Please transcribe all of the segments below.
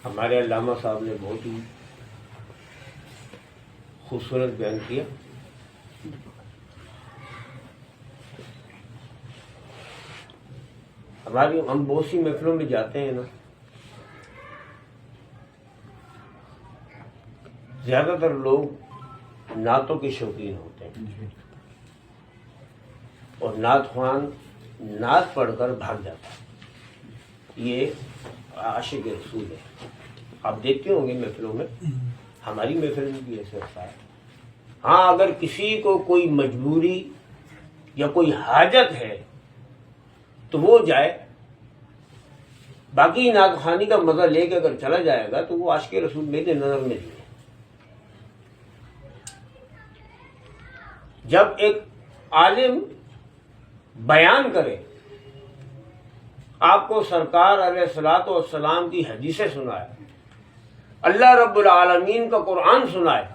ہمارے علامہ صاحب نے بہت ہی خوبصورت بیان کیا. ہم بہت سی محفلوں میں جاتے ہیں نا، زیادہ تر لوگ نعتوں کے شوقین ہوتے ہیں اور نعت خوان نعت پڑھ کر بھاگ جاتا ہے. یہ عاشق رسول ہے. آپ دیکھتے ہوں گے محفلوں میں، ہماری محفل میں بھی ایسے ہوتا ہے. ہاں، اگر کسی کو کوئی مجبوری یا کوئی حاجت ہے تو وہ جائے، باقی نعت خوانی کا مزہ لے کے اگر چلا جائے گا تو وہ عاشق رسول میرے نظر میں نہیں ہے. جب ایک عالم بیان کرے، آپ کو سرکار علیہ الصلوۃ والسلام کی حدیثیں سنائے، اللہ رب العالمین کا قرآن سنائے،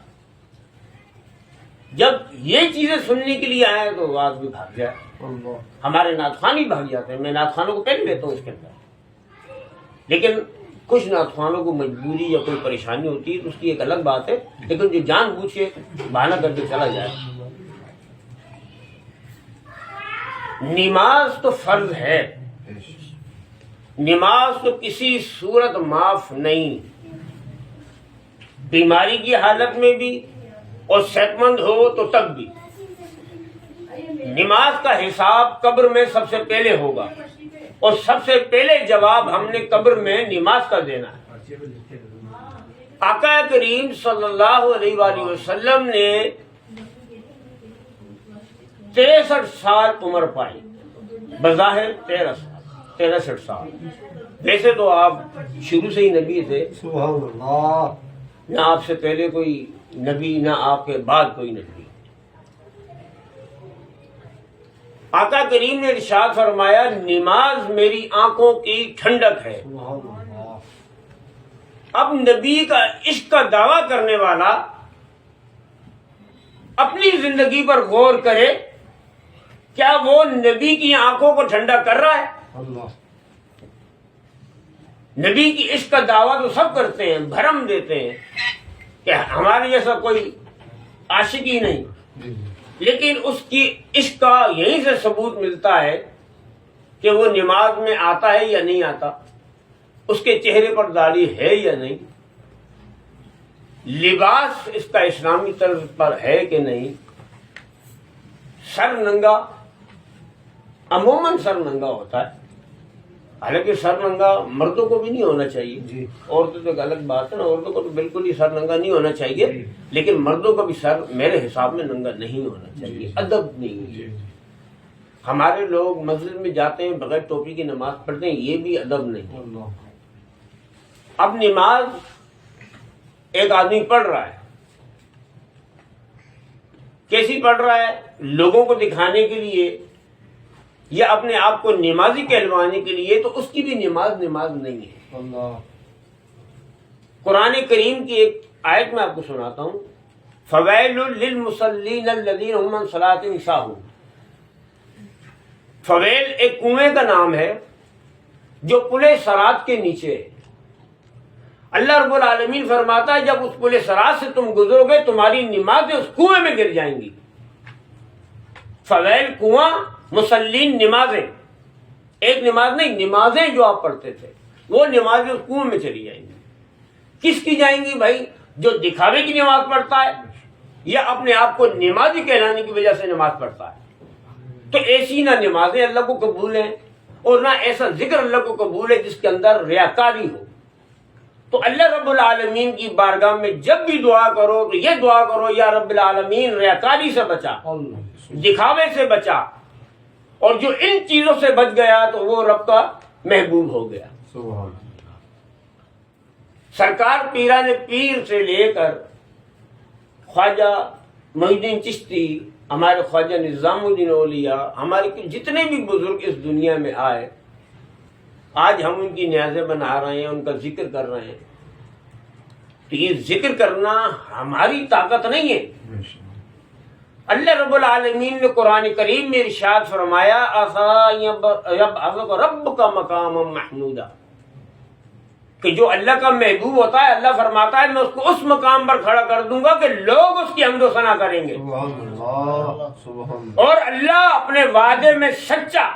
جب یہ چیزیں سننے کے لیے آئے تو آدمی بھاگ جائے. ہمارے نعت خوان بھی بھاگ جاتے ہیں. میں نعت خوانوں کو پہلے لیتا ہوں اس کے اندر، لیکن کچھ نعت خوانوں کو مجبوری یا کوئی پریشانی ہوتی ہے تو اس کی ایک الگ بات ہے. لیکن جو جان بوجھ کے بہانہ کر کے چلا جائے. نماز تو فرض ہے، نماز تو کسی صورت معاف نہیں، بیماری کی حالت میں بھی اور صحت مند ہو تو تب بھی. نماز کا حساب قبر میں سب سے پہلے ہوگا اور سب سے پہلے جواب ہم نے قبر میں نماز کا دینا ہے. آقا کریم صلی اللہ علیہ وآلہ وسلم نے 63 سال عمر پائی، بظاہر 63 سال. ویسے تو آپ شروع سے ہی نبی تھے، سبحان اللہ. نہ آپ سے پہلے کوئی نبی نہ آپ کے بعد کوئی نبی. آقا کریم نے ارشاد فرمایا، نماز میری آنکھوں کی ٹھنڈک ہے. سبحان اللہ. اب نبی کا عشق کا دعویٰ کرنے والا اپنی زندگی پر غور کرے، کیا وہ نبی کی آنکھوں کو ٹھنڈا کر رہا ہے؟ اللہ. نبی کی عشق کا دعویٰ تو سب کرتے ہیں، بھرم دیتے ہیں کہ ہمارے جیسا کوئی عاشق ہی نہیں، لیکن اس کی عشق کا یہیں سے ثبوت ملتا ہے کہ وہ نماز میں آتا ہے یا نہیں آتا، اس کے چہرے پر داڑھی ہے یا نہیں، لباس اس کا اسلامی طرز پر ہے کہ نہیں، سر ننگا. عموماً سر ننگا ہوتا ہے، حالانکہ سر ننگا مردوں کو بھی نہیں ہونا چاہیے. جی. عورتوں تو ایک الگ بات ہے نا، عورتوں کو تو بالکل ہی سر ننگا نہیں ہونا چاہیے، لیکن مردوں کا بھی سر میرے حساب میں ننگا نہیں ہونا چاہیے. ادب نہیں ہے. ہمارے لوگ مسجد میں جاتے ہیں بغیر ٹوپی کی نماز پڑھتے ہیں، یہ بھی ادب نہیں. اللہ. اب نماز ایک آدمی پڑھ رہا ہے، کیسی پڑھ رہا ہے؟ لوگوں کو دکھانے کے لیے یا اپنے آپ کو نمازی کہلوانے کے لیے، تو اس کی بھی نماز نہیں ہے. اللہ. قرآن کریم کی ایک آیت میں آپ کو سناتا ہوں، فویل للمصلین الذین هم عن صلاتهم ساہون. فویل ایک کنویں کا نام ہے جو پل صراط کے نیچے ہے. اللہ رب العالمین فرماتا ہے جب اس پل صراط سے تم گزرو گے تمہاری نمازیں اس کنویں میں گر جائیں گی. فویل کنواں، مسلین نمازیں. ایک نماز نہیں، نمازیں جو آپ پڑھتے تھے وہ نمازیں اس کنویں میں چلی جائیں گی. کس کی جائیں گی بھائی؟ جو دکھاوے کی نماز پڑھتا ہے یا اپنے آپ کو نمازی کہلانے کی وجہ سے نماز پڑھتا ہے. تو ایسی نہ نمازیں اللہ کو قبول ہیں اور نہ ایسا ذکر اللہ کو قبول ہے جس کے اندر ریاکاری ہو. تو اللہ رب العالمین کی بارگاہ میں جب بھی دعا کرو تو یہ دعا کرو، یا رب العالمین ریاکاری سے بچا، دکھاوے سے بچا، اور جو ان چیزوں سے بچ گیا تو وہ رب کا محبوب ہو گیا. سبحان. سرکار پیران پیر سے لے کر خواجہ محی الدین چشتی، ہمارے خواجہ نظام الدین اولیاء، ہمارے جتنے بھی بزرگ اس دنیا میں آئے، آج ہم ان کی نیازیں بنا رہے ہیں، ان کا ذکر کر رہے ہیں. تو یہ ذکر کرنا ہماری طاقت نہیں ہے. اللہ رب العالمین نے قرآن کریم میں ارشاد فرمایا، رب کا مقام محمودا، کہ جو اللہ کا محبوب ہوتا ہے اللہ فرماتا ہے میں اس کو اس مقام پر کھڑا کر دوں گا کہ لوگ اس کی حمد و ثنا کریں گے، سبحان اللہ سبحان اللہ. اور اللہ اپنے وعدے میں سچا.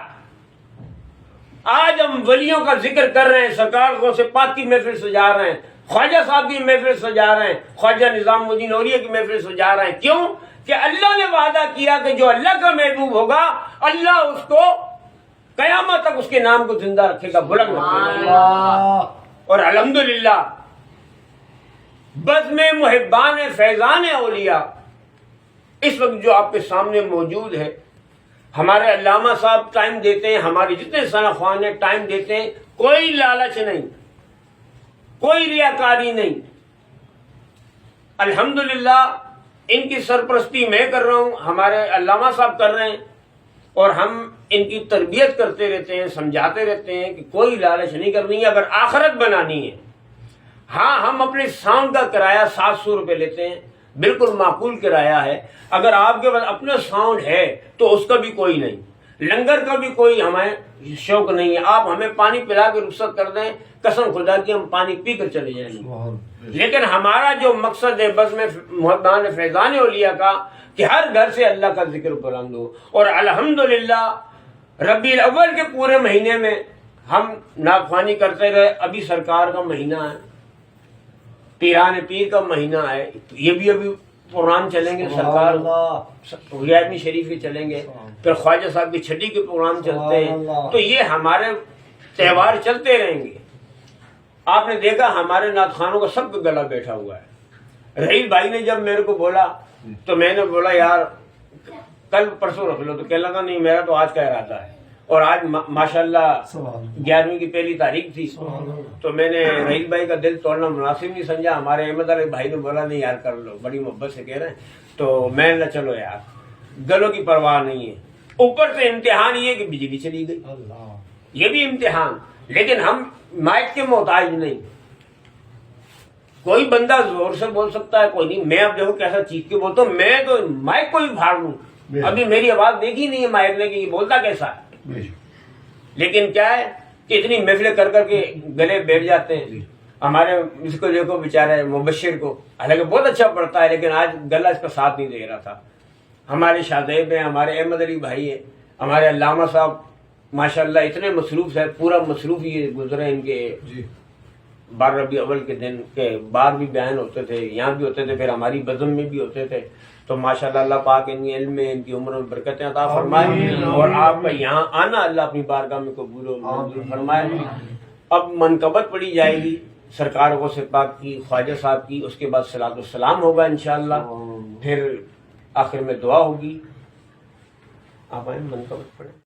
آج ہم ولیوں کا ذکر کر رہے ہیں، سرکار کو سے پاک کی محفل سجا رہے ہیں، خواجہ صاحب کی محفل سجا رہے ہیں، خواجہ نظام الدین اولیاء کی محفل سجا رہے ہیں. کیوں؟ کہ اللہ نے وعدہ کیا کہ جو اللہ کا محبوب ہوگا اللہ اس کو قیامت تک اس کے نام کو زندہ رکھے گا، بلند رکھے گا. اللہ. اور الحمدللہ بزم محبان فیضان اولیاء اس وقت جو آپ کے سامنے موجود ہے، ہمارے علامہ صاحب ٹائم دیتے ہیں، ہمارے جتنے ثنا خوان ہیں ٹائم دیتے ہیں، کوئی لالچ نہیں، کوئی ریاکاری نہیں. الحمدللہ ان کی سرپرستی میں کر رہا ہوں، ہمارے علامہ صاحب کر رہے ہیں، اور ہم ان کی تربیت کرتے رہتے ہیں، سمجھاتے رہتے ہیں کہ کوئی لالچ نہیں کرنی ہے اگر آخرت بنانی ہے. ہاں ہم اپنے ساؤنڈ کا کرایہ 700 روپے لیتے ہیں، بالکل معقول کرایہ ہے. اگر آپ کے پاس اپنا ساؤنڈ ہے تو اس کا بھی کوئی نہیں، لنگر کا بھی کوئی ہمیں شوق نہیں ہے. آپ ہمیں پانی پلا کے رخصت کر دیں، قسم خدا کی ہم پانی پی کر چلے جائیں گے. سبحان. لیکن ہمارا جو مقصد ہے بزم محبان فیضان اولیاء کا کہ ہر گھر سے اللہ کا ذکر بلند ہو. اور الحمدللہ ربیع الاول کے پورے مہینے میں ہم ناخوانی کرتے رہے. ابھی سرکار کا مہینہ ہے، پیران پیر کا مہینہ ہے، یہ بھی ابھی پروگرام چلیں گے، سرکار ریاضمی شریف کے چلیں گے، پھر خواجہ صاحب کی چھٹی کے پروگرام چلتے ہیں. تو یہ ہمارے تہوار چلتے رہیں گے. آپ نے دیکھا ہمارے نعت خوانوں کا سب کا گلا بیٹھا ہوا ہے. رحیل بھائی نے جب میرے کو بولا تو میں نے بولا یار کل پرسوں رکھ لو، تو کہنے لگا نہیں میرا تو آج کا ارادہ ہے. اور آج ماشاءاللہ 11ویں کی پہلی تاریخ تھی، تو میں نے رحیل بھائی کا دل توڑنا مناسب نہیں سمجھا. ہمارے احمد علی بھائی نے بولا نہیں یار کر لو، بڑی محبت سے کہہ رہے ہیں. تو میں نے چلو یار گلوں کی پرواہ نہیں ہے. اوپر سے امتحان یہ کہ بجلی چلی گئی، یہ بھی امتحان. لیکن ہم مائک کے محتاج نہیں. کوئی بندہ زور سے بول سکتا ہے، کوئی نہیں. میں اب دیکھو کیسا چیخ کے بولتا ہوں، میں تو مائک کو بھی پھاڑ لوں. ابھی میری آواز دیکھی نہیں ہے مائک نے کہ یہ بولتا کیسا ہے. لیکن کیا ہے کہ اتنی محفلیں کر کر کے گلے بیٹھ جاتے ہیں. ہمارے اس کو دیکھو بیچارے مبشر کو، حالانکہ بہت اچھا پڑھتا ہے لیکن آج گلا اس کا ساتھ نہیں دے رہا تھا. ہمارے شادیب ہیں، ہمارے احمد علی بھائی ہیں، ہمارے علامہ صاحب ماشاءاللہ اتنے مصروف ہے، پورا مصروف یہ گزرے. ان کے 12 ربیع اول کے دن کے بعد بھی بیان ہوتے تھے، یہاں بھی ہوتے تھے، پھر ہماری بزم میں بھی ہوتے تھے. تو ماشاءاللہ اللہ پاک ان کے علم میں، ان کی عمر میں برکتیں عطا فرمائے، اور آپ کا یہاں آنا اللہ اپنی بارگاہ میں قبول و منظور فرمائے. اب منقبت پڑھی جائے گی سرکار کو سے پاک کی، خواجہ صاحب کی، اس کے بعد صلاۃ والسلام ہوگا انشاءاللہ، پھر آخر میں دعا ہوگی. آپ آئیں منقبت پڑھیں.